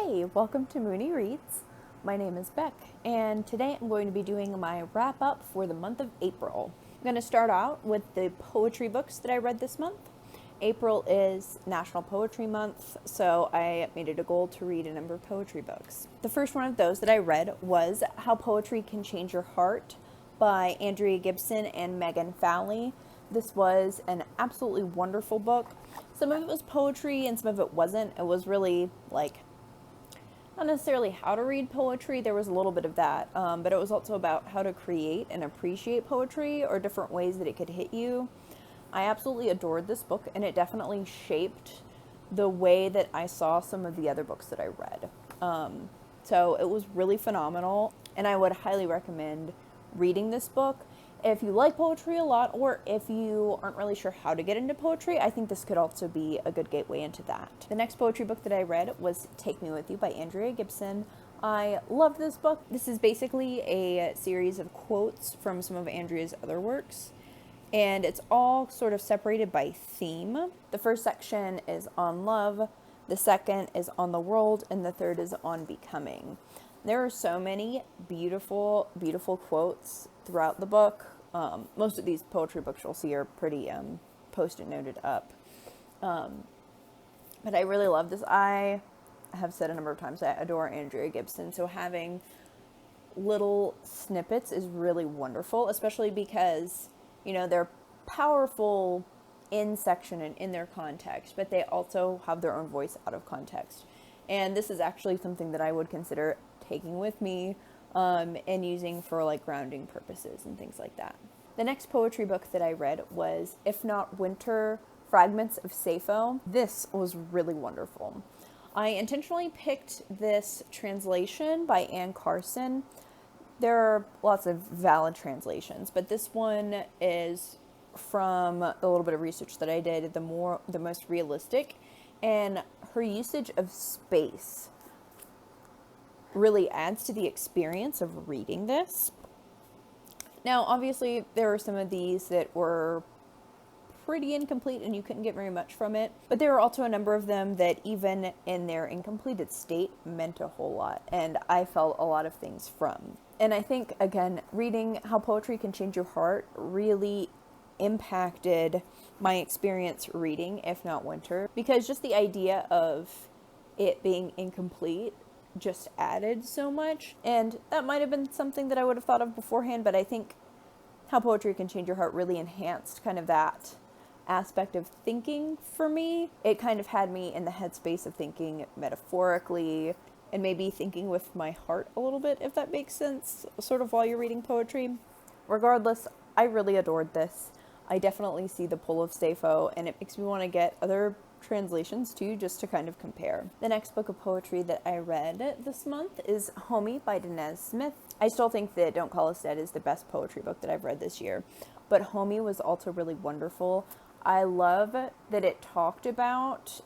Hey, welcome to Mooney Reads. My name is Beck, and today I'm going to be doing my wrap up for the month of April. I'm going to start out with the poetry books that I read this month. April is National Poetry Month, so I made it a goal to read a number of poetry books. The first one of those that I read was How Poetry Can Change Your Heart by Andrea Gibson and Megan Falley. This was an absolutely wonderful book. Some of it was poetry and some of it wasn't. It was really not necessarily how to read poetry, there was a little bit of that, but it was also about how to create and appreciate poetry or different ways that it could hit you. I absolutely adored this book, and it definitely shaped the way that I saw some of the other books that I read. So it was really phenomenal, and I would highly recommend reading this book. If you like poetry a lot, or if you aren't really sure how to get into poetry, I think this could also be a good gateway into that. The next poetry book that I read was Take Me With You by Andrea Gibson. I loved this book. This is basically a series of quotes from some of Andrea's other works, and it's all sort of separated by theme. The first section is on love, the second is on the world, and the third is on becoming. There are so many beautiful, beautiful quotes throughout the book. Most of these poetry books you'll see are pretty post-it noted up. But I really love this. I have said a number of times I adore Andrea Gibson, so having little snippets is really wonderful, especially because, they're powerful in section and in their context, but they also have their own voice out of context. And this is actually something that I would consider taking with me and using for grounding purposes and things like that. The next poetry book that I read was If Not Winter, Fragments of Sappho. This was really wonderful. I intentionally picked this translation by Anne Carson. There are lots of valid translations, but this one is from the little bit of research that I did, the most realistic, and her usage of space really adds to the experience of reading this. Now, obviously, there were some of these that were pretty incomplete and you couldn't get very much from it, but there were also a number of them that even in their incompleted state meant a whole lot, and I felt a lot of things from. And I think, again, reading How Poetry Can Change Your Heart really impacted my experience reading If Not Winter, because just the idea of it being incomplete just added so much, and that might have been something that I would have thought of beforehand, but I think How Poetry Can Change Your Heart really enhanced kind of that aspect of thinking for me. It kind of had me in the headspace of thinking metaphorically and maybe thinking with my heart a little bit, if that makes sense, sort of while you're reading poetry. Regardless, I really adored this. I definitely see the pull of Sappho, and it makes me want to get other translations too, just to kind of compare. The next book of poetry that I read this month is Homie by Danez Smith. I still think that Don't Call Us Dead is the best poetry book that I've read this year, but Homie was also really wonderful. I love that it talked about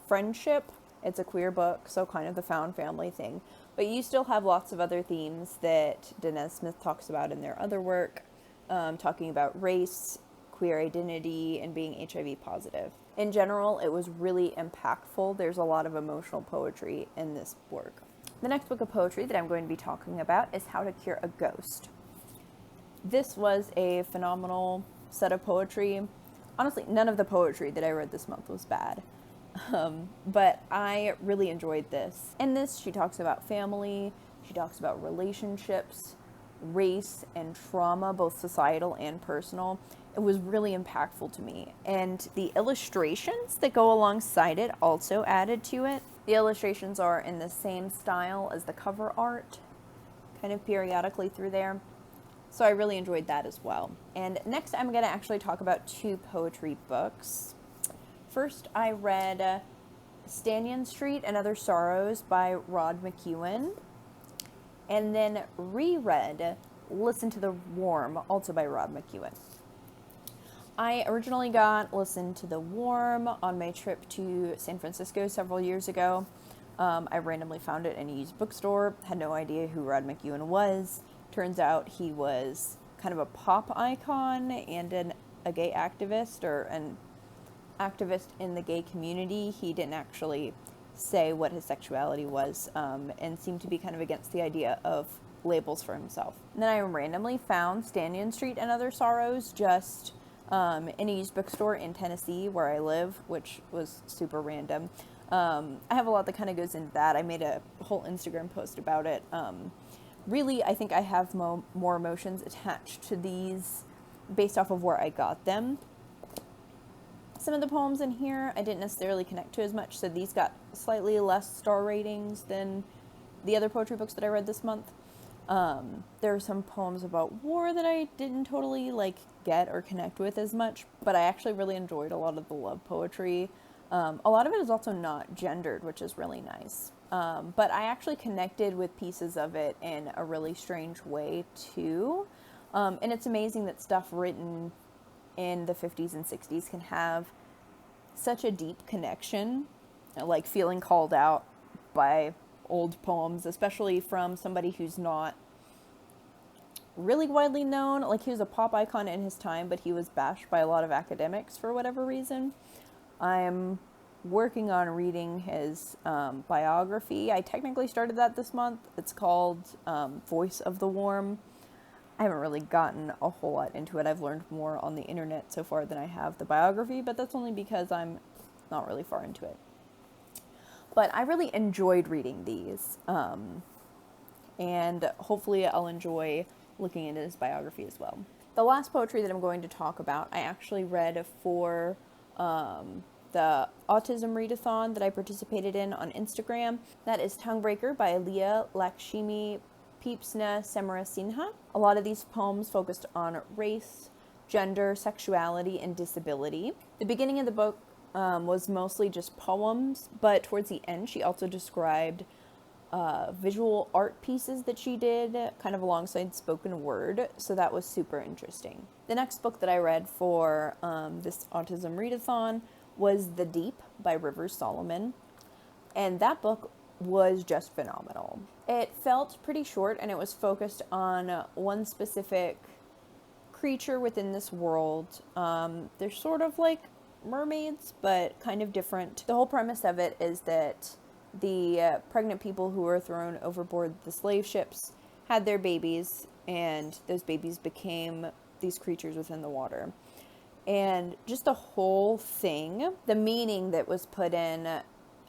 friendship. It's a queer book, so kind of the found family thing, but you still have lots of other themes that Danez Smith talks about in their other work, talking about race, queer identity, and being HIV positive. In general, it was really impactful. There's a lot of emotional poetry in this work. The next book of poetry that I'm going to be talking about is How to Cure a Ghost. This was a phenomenal set of poetry. Honestly, none of the poetry that I read this month was bad, but I really enjoyed this. In this, she talks about family, she talks about relationships, race, and trauma, both societal and personal. It was really impactful to me, and the illustrations that go alongside it also added to it. The illustrations are in the same style as the cover art, kind of periodically through there, so I really enjoyed that as well. And next I'm going to actually talk about two poetry books. First, I read Stanyon Street and Other Sorrows by McKuen, and then reread Listen to the Warm, also by McKuen. I originally got Listen to the Warm on my trip to San Francisco several years ago. I randomly found it in a used bookstore, had no idea who McKuen was. Turns out he was kind of a pop icon and a gay activist, or an activist in the gay community. He didn't actually say what his sexuality was, and seemed to be kind of against the idea of labels for himself. And then I randomly found Stanyon Street and Other Sorrows just in a used bookstore in Tennessee where I live, which was super random. I have a lot that kind of goes into that. I made a whole Instagram post about it. Really, I think I have more emotions attached to these based off of where I got them. Some of the poems in here I didn't necessarily connect to as much, so these got slightly less star ratings than the other poetry books that I read this month. There are some poems about war that I didn't totally get or connect with as much, but I actually really enjoyed a lot of the love poetry. A lot of it is also not gendered, which is really nice. But I actually connected with pieces of it in a really strange way too. And it's amazing that stuff written in the 50s and 60s can have such a deep connection, like feeling called out by old poems, especially from somebody who's not really widely known. Like, he was a pop icon in his time, but he was bashed by a lot of academics for whatever reason. I'm working on reading his biography. I technically started that this month. It's called Voice of the Warm. I haven't really gotten a whole lot into it. I've learned more on the internet so far than I have the biography, but that's only because I'm not really far into it. But I really enjoyed reading these, and hopefully I'll enjoy looking into his biography as well. The last poetry that I'm going to talk about, I actually read for the Autism readathon that I participated in on Instagram. That is Toungbreaker by Leah, Lakshimi, Peipzna-Samarasinha. A lot of these poems focused on race, gender, sexuality, and disability. The beginning of the book was mostly just poems, but towards the end she also described visual art pieces that she did kind of alongside spoken word, so that was super interesting. The next book that I read for this Autism readathon was The Deep by Rivers Solomon, and that book was just phenomenal. It felt pretty short, and it was focused on one specific creature within this world. They're sort of like mermaids, but kind of different. The whole premise of it is that the pregnant people who were thrown overboard the slave ships had their babies, and those babies became these creatures within the water. And just the whole thing, the meaning that was put in,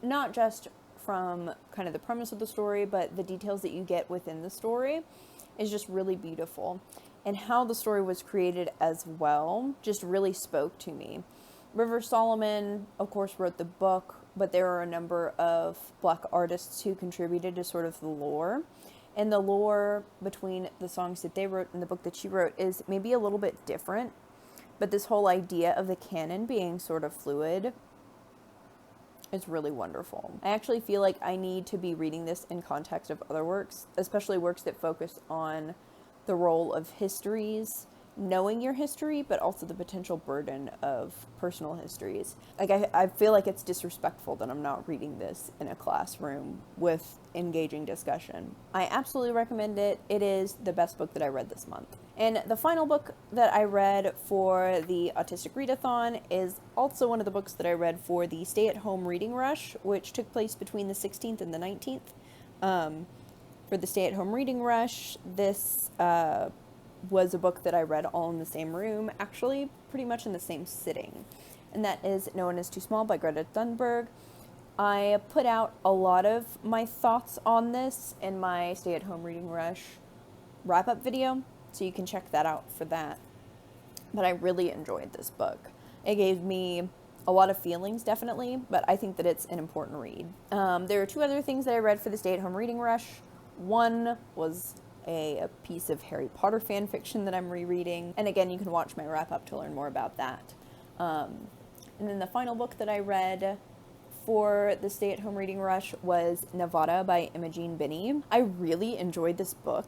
not just from kind of the premise of the story, but the details that you get within the story, is just really beautiful. And how the story was created as well just really spoke to me. Rivers Solomon, of course, wrote the book, but there are a number of Black artists who contributed to sort of the lore. And the lore between the songs that they wrote and the book that she wrote is maybe a little bit different. But this whole idea of the canon being sort of fluid is really wonderful. I actually feel like I need to be reading this in context of other works, especially works that focus on the role of histories, knowing your history, but also the potential burden of personal histories. Like, I feel like it's disrespectful that I'm not reading this in a classroom with engaging discussion. I absolutely recommend it. It is the best book that I read this month. And the final book that I read for the Autistic Readathon is also one of the books that I read for the Stay-at-Home Reading Rush, which took place between the 16th and the 19th. For the Stay-at-Home Reading Rush, this was a book that I read all in the same room, actually pretty much in the same sitting. And that is No One Is Too Small by Greta Thunberg. I put out a lot of my thoughts on this in my Stay-at-Home Reading Rush wrap-up video, so you can check that out for that. But I really enjoyed this book. It gave me a lot of feelings, definitely, but I think that it's an important read. There are two other things that I read for the Stay-at-Home Reading Rush. One was a piece of Harry Potter fan fiction that I'm rereading, and again, you can watch my wrap-up to learn more about that. And then the final book that I read for the Stay-at-Home Reading Rush was Nevada by Imogen Binnie. I really enjoyed this book.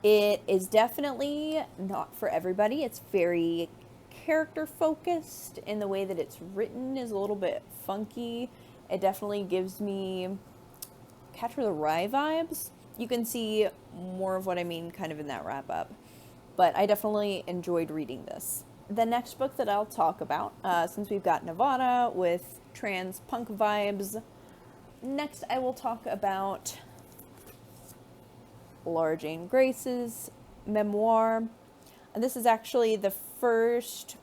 It is definitely not for everybody. It's very character-focused, and the way that it's written is a little bit funky. It definitely gives me Catcher the Rye vibes. You can see more of what I mean kind of in that wrap-up. But I definitely enjoyed reading this. The next book that I'll talk about, since we've got Nevada with trans punk vibes, Next, I will talk about Lara Jane Grace's Memoir. And this is actually the first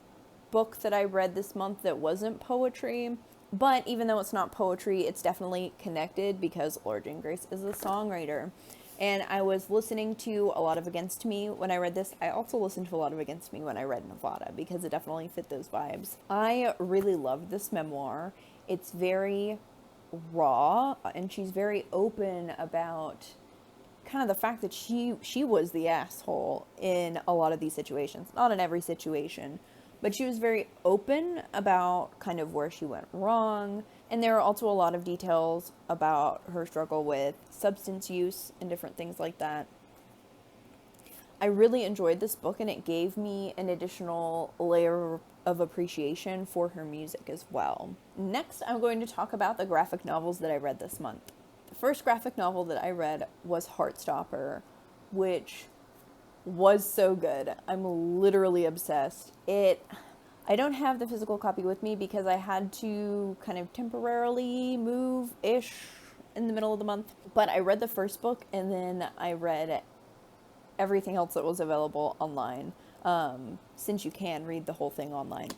book that I read this month that wasn't poetry. But even though it's not poetry, it's definitely connected because Lara Jane Grace is a songwriter. And I was listening to a lot of Against Me when I read this. I also listened to a lot of Against Me when I read Nevada because it definitely fit those vibes. I really loved this memoir. It's very raw, and she's very open about kind of the fact that she was the asshole in a lot of these situations. Not in every situation, but she was very open about kind of where she went wrong. And there are also a lot of details about her struggle with substance use and different things like that. I really enjoyed this book, and it gave me an additional layer of appreciation for her music as well. Next, I'm going to talk about the graphic novels that I read this month. The first graphic novel that I read was Heartstopper, which was so good. I'm literally obsessed. I don't have the physical copy with me because I had to kind of temporarily move-ish in the middle of the month. But I read the first book, and then I read everything else that was available online, since you can read the whole thing online.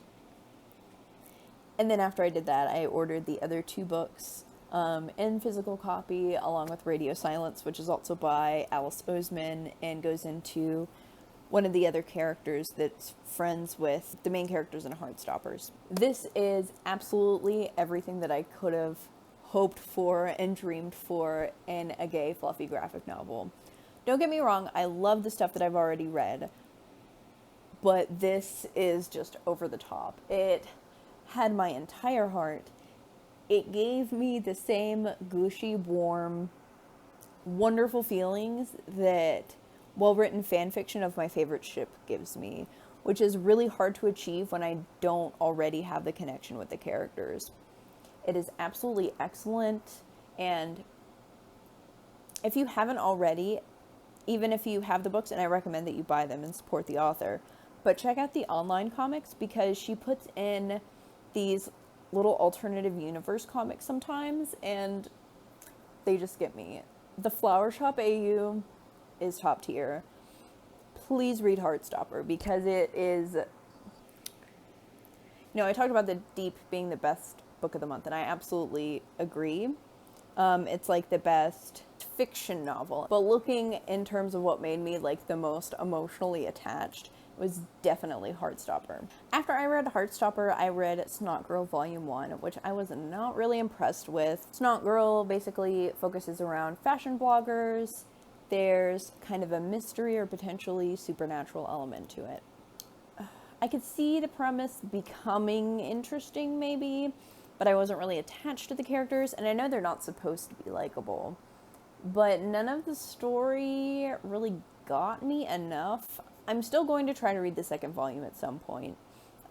And then after I did that, I ordered the other two books in physical copy, along with Radio Silence, which is also by Alice Oseman and goes into one of the other characters that's friends with the main characters in Heartstoppers. This is absolutely everything that I could have hoped for and dreamed for in a gay, fluffy graphic novel. Don't get me wrong, I love the stuff that I've already read, but this is just over the top. It had my entire heart. It gave me the same gushy, warm, wonderful feelings that well-written fan fiction of my favorite ship gives me, which is really hard to achieve when I don't already have the connection with the characters. It is absolutely excellent, and if you haven't already, even if you have the books, and I recommend that you buy them and support the author, but check out the online comics because she puts in these little alternative universe comics sometimes, and they just get me. The Flower Shop AU is top tier. Please read Heartstopper because it is, I talked about The Deep being the best book of the month, and I absolutely agree. It's like the best fiction novel, but looking in terms of what made me like the most emotionally attached was definitely Heartstopper. After I read Heartstopper, I read Snot Girl Volume 1, which I was not really impressed with. Snot Girl basically focuses around fashion bloggers. There's kind of a mystery or potentially supernatural element to it. I could see the premise becoming interesting maybe, but I wasn't really attached to the characters, and I know they're not supposed to be likable. But none of the story really got me enough. I'm still going to try to read the second volume at some point,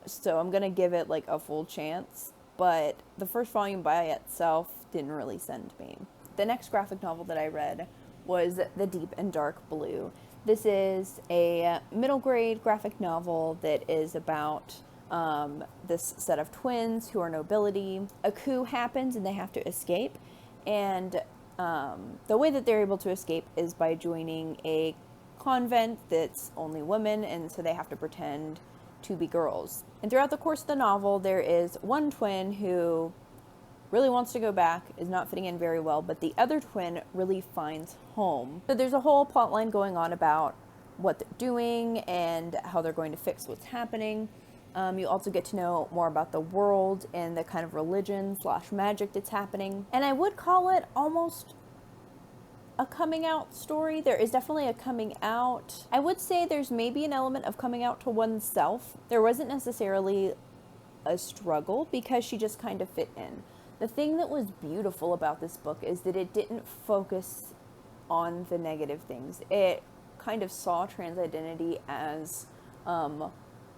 so I'm going to give it like a full chance, but the first volume by itself didn't really send me. The next graphic novel that I read was The Deep and Dark Blue. This is a middle grade graphic novel that is about this set of twins who are nobility. A coup happens and they have to escape, and the way that they're able to escape is by joining a convent that's only women, and so they have to pretend to be girls. And throughout the course of the novel, there is one twin who really wants to go back, is not fitting in very well, but the other twin really finds home. So there's a whole plot line going on about what they're doing and how they're going to fix what's happening. You also get to know more about the world and the kind of religion/magic that's happening. And I would call it almost a coming out story. There is definitely a coming out. I would say there's maybe an element of coming out to oneself. There wasn't necessarily a struggle because she just kind of fit in. The thing that was beautiful about this book is that it didn't focus on the negative things. It kind of saw trans identity as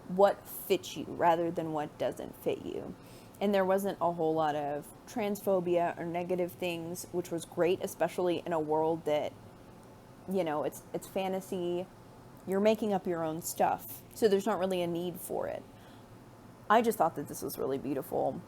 what fits you rather than what doesn't fit you. And there wasn't a whole lot of transphobia or negative things, which was great, especially in a world that, it's fantasy. You're making up your own stuff, so there's not really a need for it. I just thought that this was really beautiful.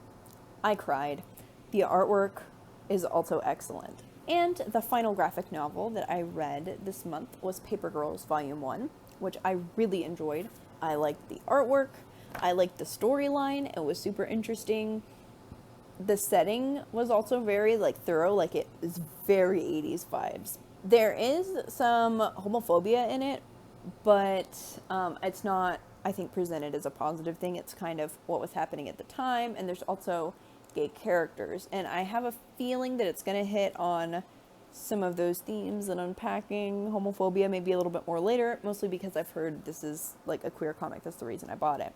I cried. The artwork is also excellent. And the final graphic novel that I read this month was Paper Girls Volume 1, which I really enjoyed. I liked the artwork, I liked the storyline, it was super interesting. The setting was also very, thorough, it is very 80s vibes. There is some homophobia in it, but it's not, I think, presented as a positive thing. It's kind of what was happening at the time, and there's also gay characters, and I have a feeling that it's going to hit on some of those themes and unpacking homophobia maybe a little bit more later, mostly because I've heard this is a queer comic. That's the reason I bought it.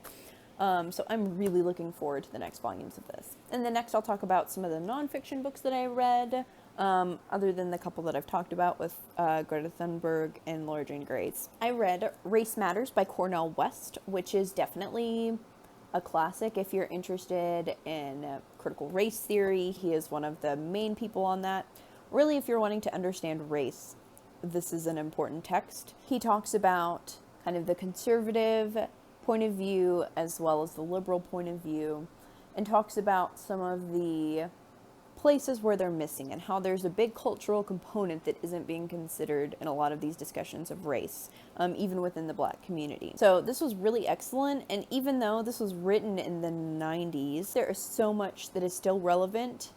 So I'm really looking forward to the next volumes of this. And then next I'll talk about some of the nonfiction books that I read, other than the couple that I've talked about with Greta Thunberg and Laura Jane Grace. I read Race Matters by Cornel West, which is definitely a classic if you're interested in critical race theory. He is one of the main people on that. Really, if you're wanting to understand race, this is an important text. He talks about kind of the conservative point of view as well as the liberal point of view, and talks about some of the places where they're missing and how there's a big cultural component that isn't being considered in a lot of these discussions of race, even within the Black community. So this was really excellent, and even though this was written in the 90s, there is so much that is still relevant,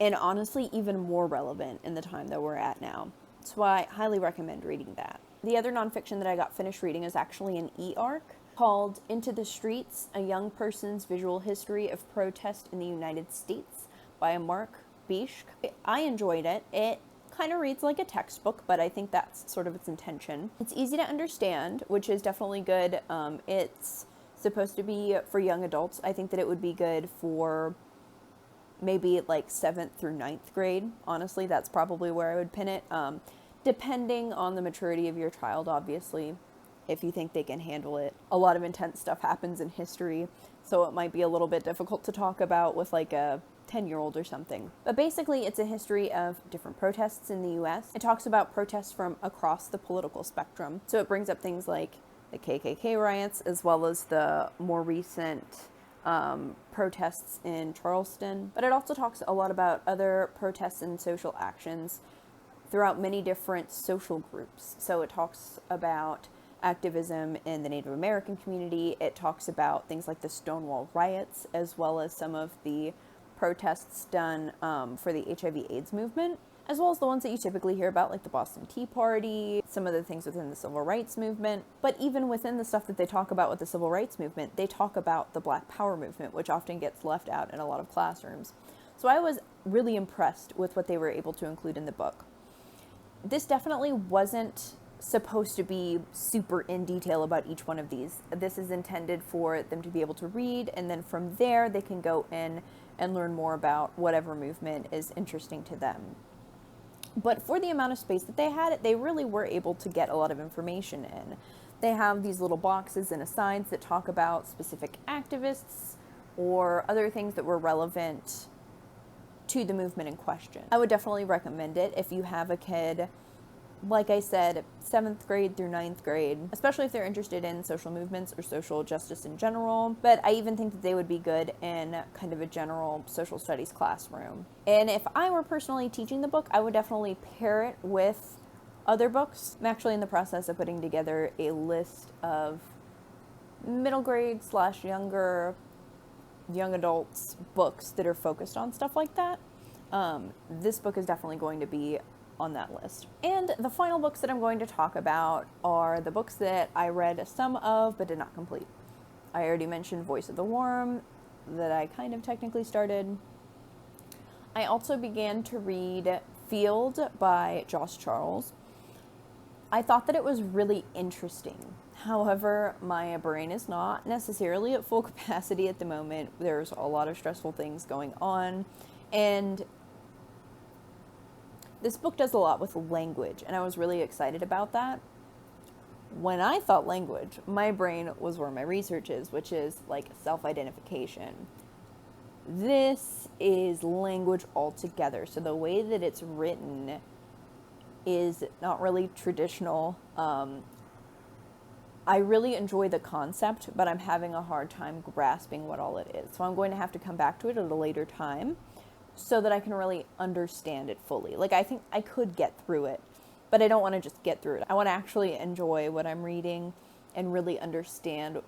and honestly even more relevant in the time that we're at now. So I highly recommend reading that. The other nonfiction that I got finished reading is actually an e-arc called Into the Streets, A Young Person's Visual History of Protest in the United States by Mark Bishk. I enjoyed it. It kind of reads like a textbook, but I think that's sort of its intention. It's easy to understand, which is definitely good. It's supposed to be for young adults. I think that it would be good for maybe 7th through 9th grade. Honestly, that's probably where I would pin it. Depending on the maturity of your child, obviously, if you think they can handle it. A lot of intense stuff happens in history, so it might be a little bit difficult to talk about with a 10-year-old or something. But basically, it's a history of different protests in the US. It talks about protests from across the political spectrum. So it brings up things like the KKK riots, as well as the more recent protests in Charleston. But it also talks a lot about other protests and social actions throughout many different social groups. So it talks about activism in the Native American community. It talks about things like the Stonewall riots, as well as some of the protests done for the HIV/AIDS movement, as well as the ones that you typically hear about, like the Boston Tea Party, some of the things within the Civil Rights Movement. But even within the stuff that they talk about with the Civil Rights Movement, they talk about the Black Power movement, which often gets left out in a lot of classrooms. So I was really impressed with what they were able to include in the book. This definitely wasn't supposed to be super in detail about each one of these. This is intended for them to be able to read, and then from there they can go in and learn more about whatever movement is interesting to them. But for the amount of space that they had, they really were able to get a lot of information in. They have these little boxes and asides that talk about specific activists or other things that were relevant to the movement in question. I would definitely recommend it if you have a kid, like I said, 7th grade through 9th grade, especially if they're interested in social movements or social justice in general. But I even think that they would be good in kind of a general social studies classroom. And if I were personally teaching the book, I would definitely pair it with other books. I'm actually in the process of putting together a list of middle grade / young adults books that are focused on stuff like that. This book is definitely going to be on that list. And the final books that I'm going to talk about are the books that I read some of but did not complete. I already mentioned Voice of the Worm, that I kind of technically started. I also began to read Field by Josh Charles. I thought that it was really interesting. However, my brain is not necessarily at full capacity at the moment. There's a lot of stressful things going on, and this book does a lot with language, and I was really excited about that. When I thought language, my brain was where my research is, which is self-identification. This is language altogether, so the way that it's written is not really traditional. I really enjoy the concept, but I'm having a hard time grasping what all it is. So I'm going to have to come back to it at a later time. so that I can really understand it fully. Like, I think I could get through it, but I don't want to just get through it. I want to actually enjoy what I'm reading and really understand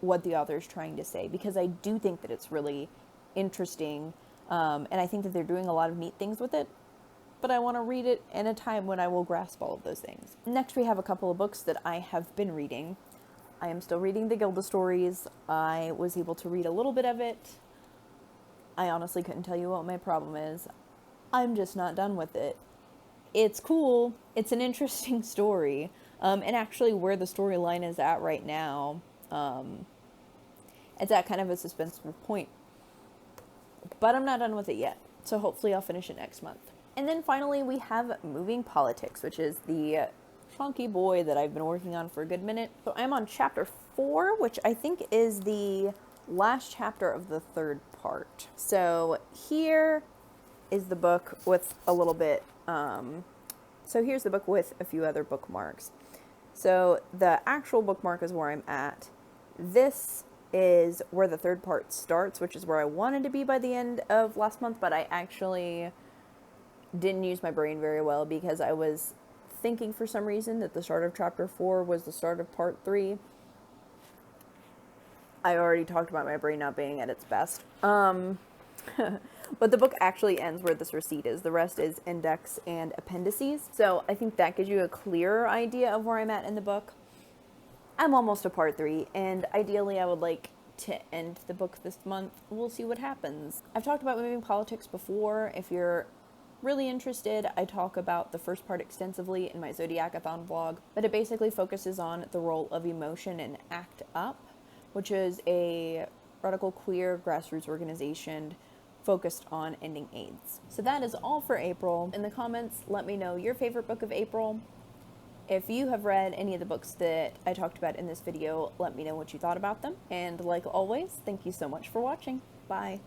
what the author is trying to say, because I do think that it's really interesting, and I think that they're doing a lot of neat things with it, but I want to read it in a time when I will grasp all of those things. Next, we have a couple of books that I have been reading. I am still reading the Gilda stories. I was able to read a little bit of it. I honestly couldn't tell you what my problem is. I'm just not done with it. It's cool. It's an interesting story. And actually where the storyline is at right now, it's at kind of a suspenseful point. But I'm not done with it yet. So hopefully I'll finish it next month. And then finally we have Moving Politics, which is the chunky boy that I've been working on for a good minute. So I'm on chapter 4, which I think is the last chapter of the 3rd part. So here is the book with a little bit, so here's the book with a few other bookmarks. So the actual bookmark is where I'm at. This is where the 3rd part starts, which is where I wanted to be by the end of last month, but I actually didn't use my brain very well because I was thinking for some reason that the start of chapter 4 was the start of part 3. I already talked about my brain not being at its best. But the book actually ends where this receipt is. The rest is index and appendices. So I think that gives you a clearer idea of where I'm at in the book. I'm almost to part 3, and ideally I would like to end the book this month. We'll see what happens. I've talked about Moving Politics before. If you're really interested, I talk about the first part extensively in my Zodiac-a-thon vlog, but it basically focuses on the role of emotion in ACT UP, which is a radical queer grassroots organization focused on ending AIDS. So that is all for April. In the comments, let me know your favorite book of April. If you have read any of the books that I talked about in this video, let me know what you thought about them. And like always, thank you so much for watching. Bye.